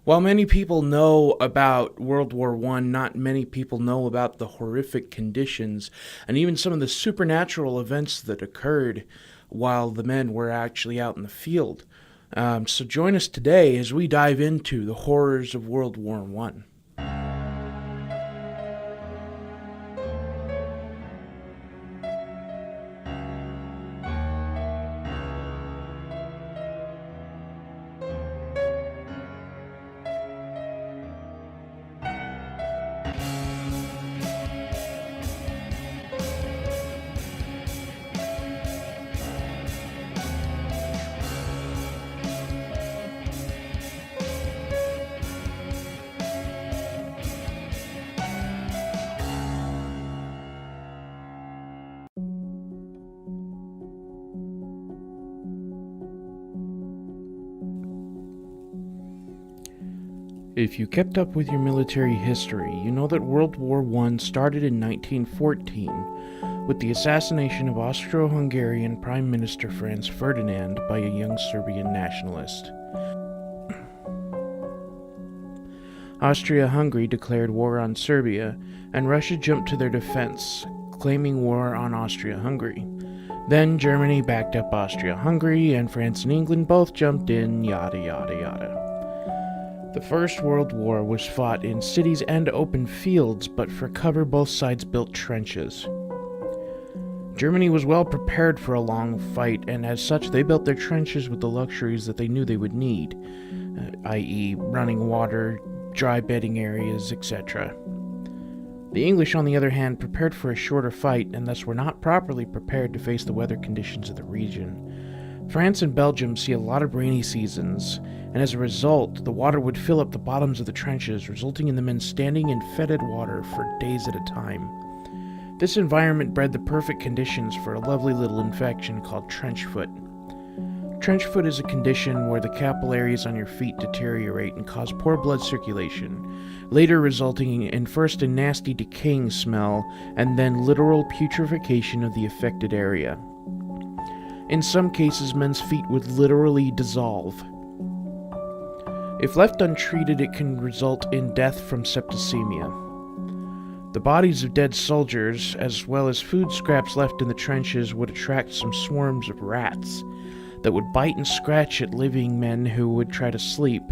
While many people know about World War One, not many people know about the horrific conditions and even some of the supernatural events that occurred while the men were actually out in the field. So join us today as we dive into the horrors of World War One. If you kept up with your military history, you know that World War I started in 1914 with the assassination of Austro-Hungarian Prime Minister Franz Ferdinand by a young Serbian nationalist. Austria-Hungary declared war on Serbia, and Russia jumped to their defense, claiming war on Austria-Hungary. Then Germany backed up Austria-Hungary, and France and England both jumped in, yada yada yada. The First World War was fought in cities and open fields, but for cover both sides built trenches. Germany was well prepared for a long fight, and as such they built their trenches with the luxuries that they knew they would need, i.e. running water, dry bedding areas, etc. The English, on the other hand, prepared for a shorter fight, and thus were not properly prepared to face the weather conditions of the region. France and Belgium see a lot of rainy seasons, and as a result, the water would fill up the bottoms of the trenches, resulting in the men standing in fetid water for days at a time. This environment bred the perfect conditions for a lovely little infection called trench foot. Trench foot is a condition where the capillaries on your feet deteriorate and cause poor blood circulation, later resulting in first a nasty decaying smell and then literal putrefaction of the affected area. In some cases, men's feet would literally dissolve. If left untreated, it can result in death from septicemia. The bodies of dead soldiers, as well as food scraps left in the trenches, would attract some swarms of rats that would bite and scratch at living men who would try to sleep.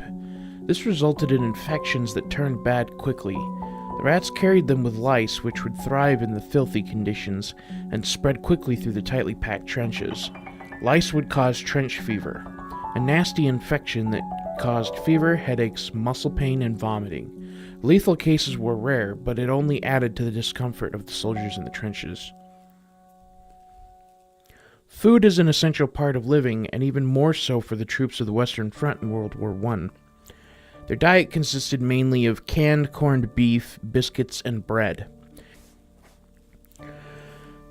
This resulted in infections that turned bad quickly. The rats carried them with lice, which would thrive in the filthy conditions and spread quickly through the tightly packed trenches. Lice would cause trench fever, a nasty infection that caused fever, headaches, muscle pain, and vomiting. Lethal cases were rare, but it only added to the discomfort of the soldiers in the trenches. Food is an essential part of living, and even more so for the troops of the Western Front in World War I. Their diet consisted mainly of canned corned beef, biscuits, and bread.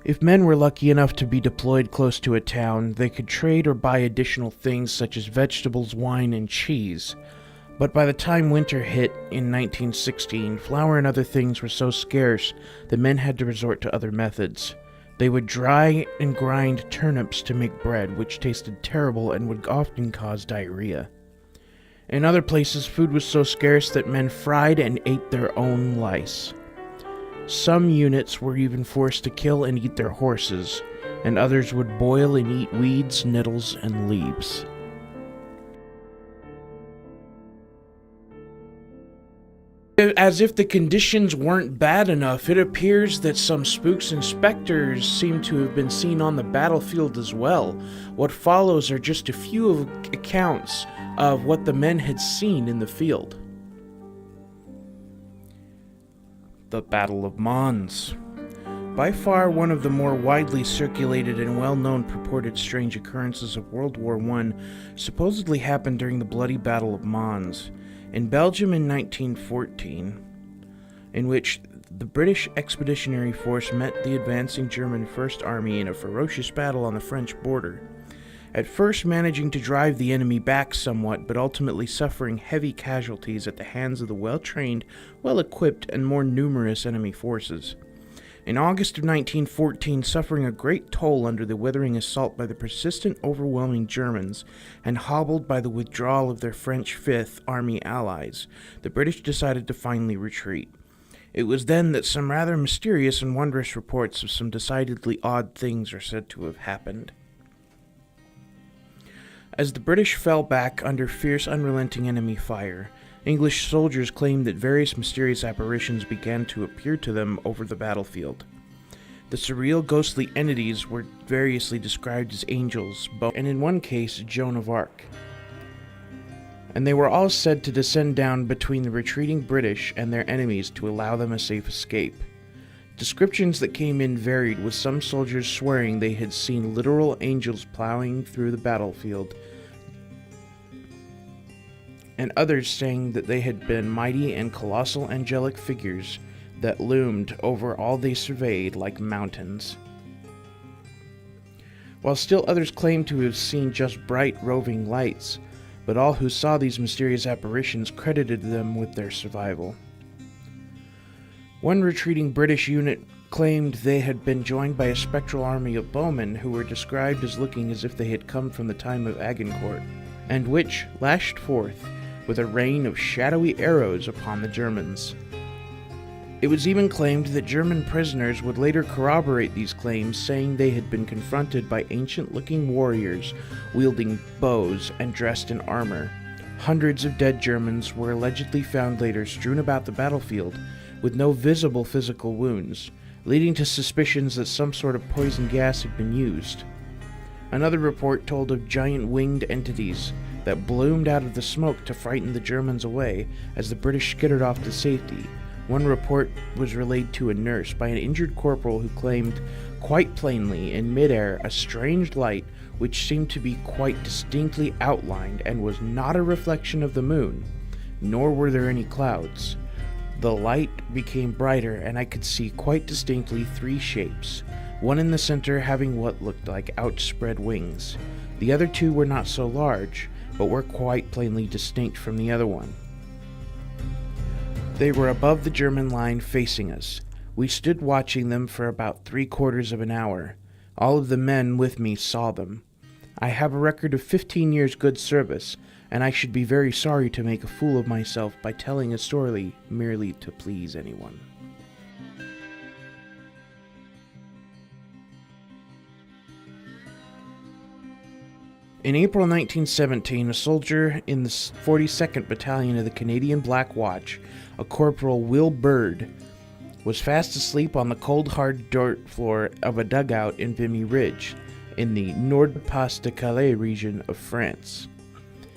If men were lucky enough to be deployed close to a town, they could trade or buy additional things such as vegetables, wine, and cheese. But by the time winter hit in 1916, flour and other things were so scarce that men had to resort to other methods. They would dry and grind turnips to make bread, which tasted terrible and would often cause diarrhea. In other places, food was so scarce that men fried and ate their own lice. Some units were even forced to kill and eat their horses, and others would boil and eat weeds, nettles, and leaves. As if the conditions weren't bad enough, it appears that some spooks and specters seem to have been seen on the battlefield as well. What follows are just a few accounts of what the men had seen in the field. The Battle of Mons. By far one of the more widely circulated and well-known purported strange occurrences of World War I supposedly happened during the bloody Battle of Mons in Belgium in 1914, in which the British Expeditionary Force met the advancing German First Army in a ferocious battle on the French border, at first managing to drive the enemy back somewhat, but ultimately suffering heavy casualties at the hands of the well-trained, well-equipped, and more numerous enemy forces. In August of 1914, suffering a great toll under the withering assault by the persistent, overwhelming Germans, and hobbled by the withdrawal of their French Fifth Army allies, the British decided to finally retreat. It was then that some rather mysterious and wondrous reports of some decidedly odd things are said to have happened. As the British fell back under fierce, unrelenting enemy fire, English soldiers claimed that various mysterious apparitions began to appear to them over the battlefield. The surreal, ghostly entities were variously described as angels, and in one case, Joan of Arc. And they were all said to descend down between the retreating British and their enemies to allow them a safe escape. Descriptions that came in varied, with some soldiers swearing they had seen literal angels plowing through the battlefield, and others saying that they had been mighty and colossal angelic figures that loomed over all they surveyed like mountains. While still others claimed to have seen just bright roving lights, but all who saw these mysterious apparitions credited them with their survival. One retreating British unit claimed they had been joined by a spectral army of bowmen who were described as looking as if they had come from the time of Agincourt, and which lashed forth with a rain of shadowy arrows upon the Germans. It was even claimed that German prisoners would later corroborate these claims, saying they had been confronted by ancient-looking warriors wielding bows and dressed in armor. Hundreds of dead Germans were allegedly found later strewn about the battlefield with no visible physical wounds, leading to suspicions that some sort of poison gas had been used. Another report told of giant winged entities that bloomed out of the smoke to frighten the Germans away as the British skittered off to safety. One report was relayed to a nurse by an injured corporal who claimed quite plainly in midair a strange light which seemed to be quite distinctly outlined and was not a reflection of the moon, nor were there any clouds. The light became brighter and I could see quite distinctly three shapes, one in the center having what looked like outspread wings. The other two were not so large, but were quite plainly distinct from the other one. They were above the German line facing us. We stood watching them for about 3/4 of an hour. All of the men with me saw them. I have a record of 15 years' good service, and I should be very sorry to make a fool of myself by telling a story merely to please anyone. In April 1917, a soldier in the 42nd Battalion of the Canadian Black Watch, a Corporal Will Bird, was fast asleep on the cold, hard dirt floor of a dugout in Vimy Ridge, in the Nord-Pas-de-Calais region of France.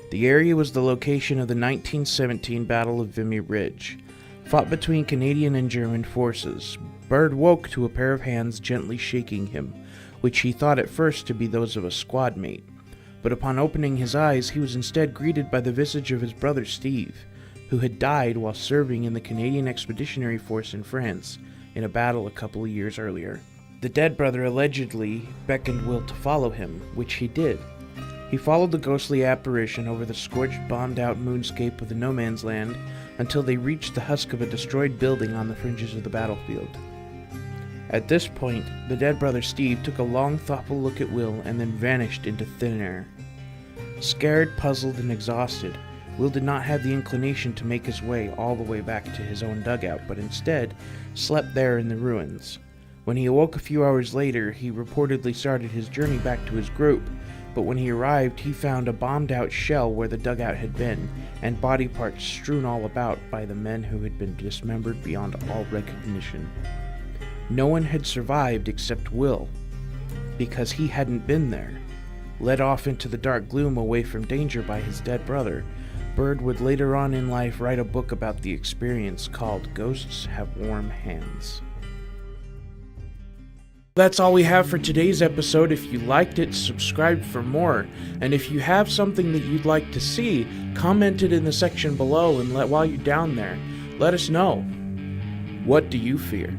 The area was the location of the 1917 Battle of Vimy Ridge, fought between Canadian and German forces. Bird woke to a pair of hands gently shaking him, which he thought at first to be those of a squad mate. But upon opening his eyes, he was instead greeted by the visage of his brother Steve, who had died while serving in the Canadian Expeditionary Force in France in a battle a couple of years earlier. The dead brother allegedly beckoned Will to follow him, which he did. He followed the ghostly apparition over the scorched, bombed-out moonscape of the no man's land until they reached the husk of a destroyed building on the fringes of the battlefield. At this point, the dead brother Steve took a long, thoughtful look at Will and then vanished into thin air. Scared, puzzled, and exhausted, Will did not have the inclination to make his way all the way back to his own dugout, but instead slept there in the ruins. When he awoke a few hours later, he reportedly started his journey back to his group, but when he arrived, he found a bombed-out shell where the dugout had been, and body parts strewn all about by the men who had been dismembered beyond all recognition. No one had survived except Will, because he hadn't been there. Led off into the dark gloom away from danger by his dead brother, Bird would later on in life write a book about the experience called Ghosts Have Warm Hands. That's all we have for today's episode. If you liked it, subscribe for more. And if you have something that you'd like to see, comment it in the section below, and while you're down there, let us know. What do you fear?